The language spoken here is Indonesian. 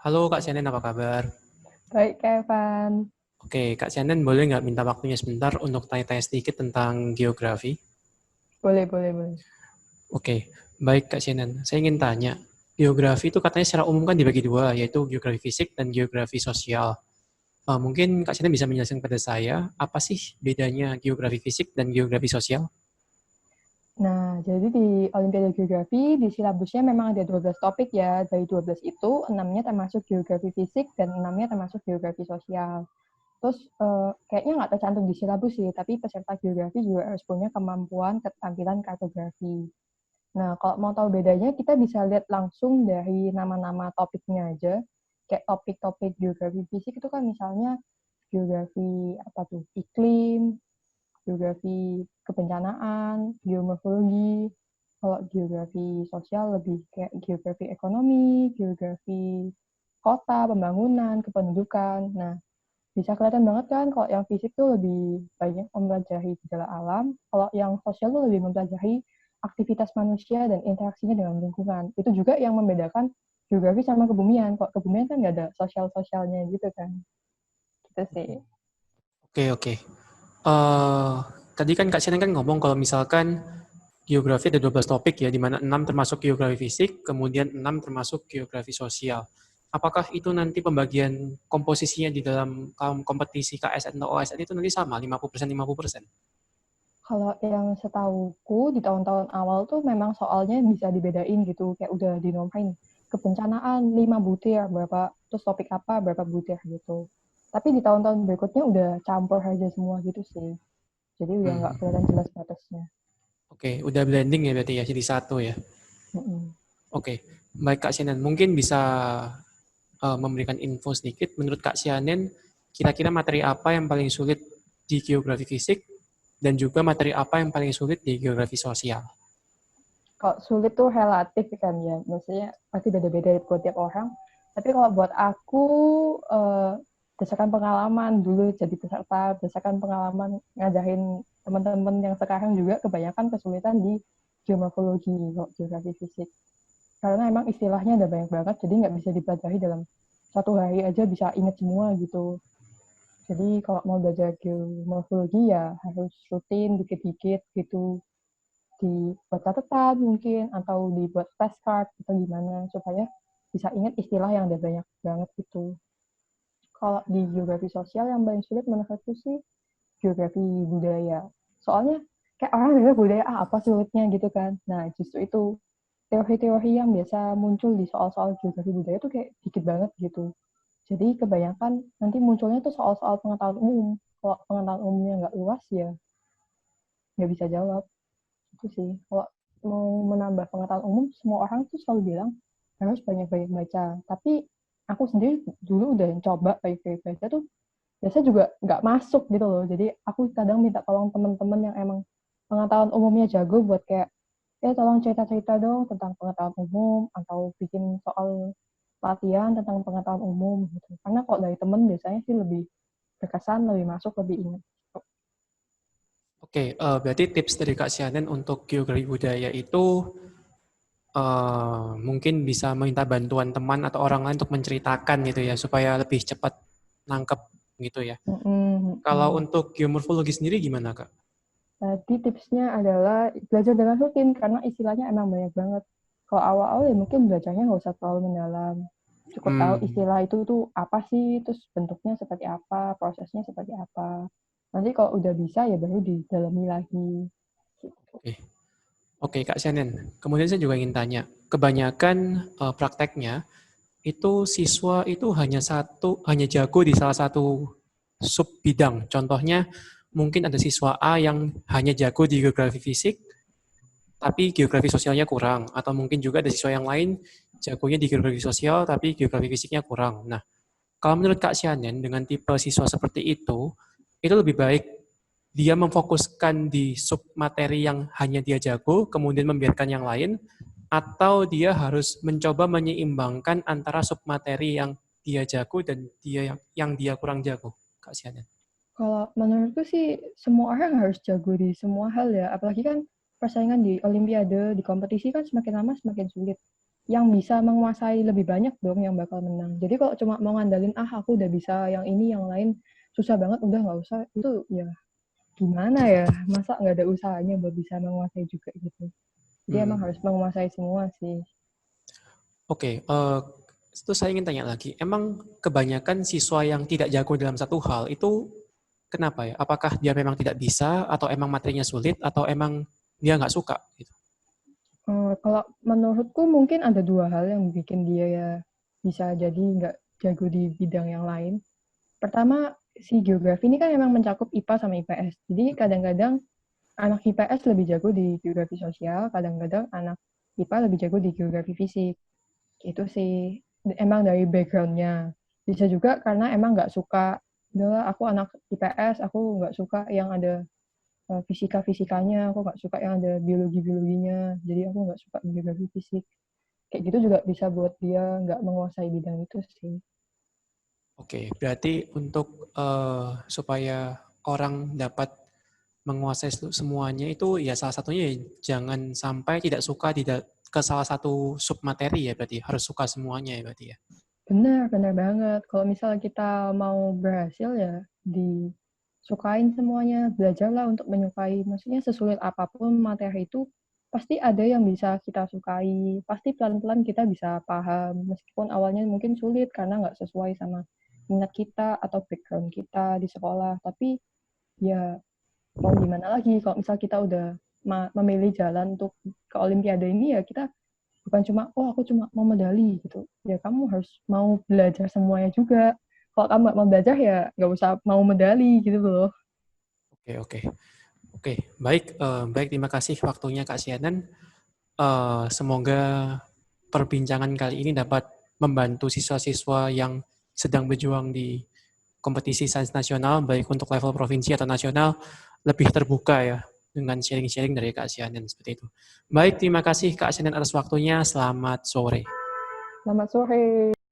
Halo Kak Sianen, apa kabar? Baik, Kak. Oke, Kak Sianen boleh nggak minta waktunya sebentar untuk tanya-tanya sedikit tentang geografi? Boleh, boleh, boleh. Oke, baik Kak Sianen. Saya ingin tanya, geografi itu katanya secara umum kan dibagi dua, yaitu geografi fisik dan geografi sosial. Mungkin Kak Sianen bisa menjelaskan kepada saya, apa sih bedanya geografi fisik dan geografi sosial? Nah, jadi di Olimpiade Geografi, di silabusnya memang ada 12 topik ya. Dari 12 itu, 6-nya termasuk geografi fisik dan 6-nya termasuk geografi sosial. Terus, kayaknya nggak tercantum di silabus sih, tapi peserta geografi juga harus punya kemampuan keterampilan kartografi. Nah, kalau mau tahu bedanya, kita bisa lihat langsung dari nama-nama topiknya aja. Kayak topik-topik geografi fisik itu kan misalnya geografi apa tuh, iklim, geografi kebencanaan, geomorfologi. Kalau geografi sosial lebih kayak geografi ekonomi, geografi kota, pembangunan, kependudukan. Nah, bisa kelihatan banget kan kalau yang fisik tuh lebih banyak mempelajari gejala alam, kalau yang sosial tuh lebih mempelajari aktivitas manusia dan interaksinya dengan lingkungan. Itu juga yang membedakan geografi sama kebumian. Kalau kebumian kan nggak ada sosial-sosialnya gitu kan. Gitu sih. Oke, oke. Eh, Tadi kan Kak Sianen kan ngomong kalau misalkan geografi ada 12 topik ya, di mana 6 termasuk geografi fisik, kemudian 6 termasuk geografi sosial. Apakah itu nanti pembagian komposisinya di dalam kompetisi KSN atau OSN itu nanti sama, 50% 50%? Kalau yang setahuku di tahun-tahun awal tuh memang soalnya bisa dibedain gitu, kayak udah dinomorin kebencanaan 5 butir berapa, terus topik apa berapa butir gitu. Tapi di tahun-tahun berikutnya udah campur aja semua gitu sih. Jadi udah nggak Hmm. kelihatan jelas batasnya. Oke, udah blending ya berarti ya, jadi satu ya. Mm-mm. Oke, baik Kak Sianen, mungkin bisa memberikan info sedikit. Menurut Kak Sianen, kira-kira materi apa yang paling sulit di geografi fisik dan juga materi apa yang paling sulit di geografi sosial? Kalau sulit tuh relatif kan ya, maksudnya pasti beda-beda buat tiap orang. Tapi kalau buat aku, eh, berdasarkan pengalaman dulu jadi peserta, berdasarkan pengalaman ngajarin teman-teman yang sekarang juga kebanyakan kesulitan di geomorfologi, geografi fisik. Karena emang istilahnya ada banyak banget, jadi nggak bisa dipelajari dalam satu hari aja bisa inget semua gitu. Jadi kalau mau belajar geomorfologi ya harus rutin dikit-dikit gitu, dibuat catatan mungkin atau dibuat flashcard atau gimana supaya bisa ingat istilah yang ada banyak banget gitu. Kalau di geografi sosial yang paling sulit menurutku sih geografi budaya. Soalnya kayak orang dengar budaya apa sulitnya gitu kan. Nah, justru itu teori-teori yang biasa muncul di soal-soal geografi budaya itu kayak dikit banget gitu. Jadi kebanyakan nanti munculnya tuh soal-soal pengetahuan umum. Kalau pengetahuan umumnya nggak luas ya nggak bisa jawab. Itu sih. Kalau mau menambah pengetahuan umum, semua orang tuh selalu bilang harus banyak-banyak baca. Tapi aku sendiri dulu udah coba banyak-banyak baca tuh, biasanya juga nggak masuk gitu loh. Jadi aku kadang minta tolong teman-teman yang emang pengetahuan umumnya jago buat kayak, tolong cerita-cerita dong tentang pengetahuan umum, atau bikin soal latihan tentang pengetahuan umum gitu. Karena kok dari temen biasanya sih lebih berkesan, lebih masuk, lebih ingat. Oke, berarti tips dari Kak Sianen untuk geografi budaya itu mungkin bisa minta bantuan teman atau orang lain untuk menceritakan gitu ya, supaya lebih cepat nangkep gitu ya. Kalau untuk geomorfologi sendiri gimana Kak? Tadi tipsnya adalah belajar dengan rutin karena istilahnya emang banyak banget. Kalau awal-awal ya mungkin belajarnya nggak usah terlalu mendalam. Cukup tahu Hmm, istilah itu tuh apa sih, terus bentuknya seperti apa, prosesnya seperti apa. Nanti kalau udah bisa ya baru didalami lagi. oke. Oke, Kak Senen. Kemudian saya juga ingin tanya, kebanyakan prakteknya itu siswa itu hanya jago di salah satu sub bidang. Contohnya mungkin ada siswa A yang hanya jago di geografi fisik, tapi geografi sosialnya kurang. Atau mungkin juga ada siswa yang lain jagonya di geografi sosial, tapi geografi fisiknya kurang. Nah, kalau menurut Kak Sianen, dengan tipe siswa seperti itu lebih baik dia memfokuskan di sub materi yang hanya dia jago, kemudian membiarkan yang lain, atau dia harus mencoba menyeimbangkan antara sub materi yang dia jago dan yang dia kurang jago, Kak Sianen. Kalau menurutku sih semua orang harus jago di semua hal ya. Apalagi kan persaingan di Olimpiade, di kompetisi kan semakin lama semakin sulit. yang bisa menguasai lebih banyak dong yang bakal menang. Jadi kalau cuma mau ngandalin, aku udah bisa yang ini, yang lain susah banget, udah nggak usah. Itu ya gimana ya, masa nggak ada usahanya buat bisa menguasai juga gitu. Jadi emang harus menguasai semua sih. Oke, itu saya ingin tanya lagi. Emang kebanyakan siswa yang tidak jago dalam satu hal itu kenapa ya? Apakah dia memang tidak bisa, atau emang materinya sulit, atau emang dia nggak suka gitu? Kalau menurutku mungkin ada dua hal yang bikin dia ya bisa jadi nggak jago di bidang yang lain. Pertama, si geografi ini kan memang mencakup IPA sama IPS. Jadi kadang-kadang anak IPS lebih jago di geografi sosial, kadang-kadang anak IPA lebih jago di geografi fisik. Itu sih emang dari background-nya. Bisa juga karena emang nggak suka, udah aku anak IPS, aku nggak suka yang ada fisika-fisikanya, aku nggak suka yang ada biologi-biologinya, jadi aku nggak suka geografi fisik. Kayak gitu juga bisa buat dia nggak menguasai bidang itu sih. Oke, berarti untuk supaya orang dapat menguasai semuanya itu ya salah satunya ya jangan sampai tidak suka tidak ke salah satu sub materi ya, berarti harus suka semuanya ya berarti ya. Benar, benar banget. Kalau misalnya kita mau berhasil ya disukain semuanya, belajarlah untuk menyukai. Maksudnya sesulit apapun materi itu, pasti ada yang bisa kita sukai. Pasti pelan-pelan kita bisa paham, meskipun awalnya mungkin sulit karena nggak sesuai sama minat kita atau background kita di sekolah. Tapi ya mau gimana lagi kalau misal kita udah memilih jalan untuk ke Olimpiade ini, ya kita bukan cuma aku cuma mau medali gitu, ya kamu harus mau belajar semuanya juga. Kalau kamu nggak mau belajar ya nggak usah mau medali gitu loh. Oke, oke. Oke, baik, baik, terima kasih waktunya Kak Sianan. Semoga perbincangan kali ini dapat membantu siswa-siswa yang sedang berjuang di kompetisi sains nasional, baik untuk level provinsi atau nasional, lebih terbuka ya dengan sharing-sharing dari Kak Sianan seperti itu. Baik, terima kasih Kak Sianan atas waktunya. Selamat sore. Selamat sore.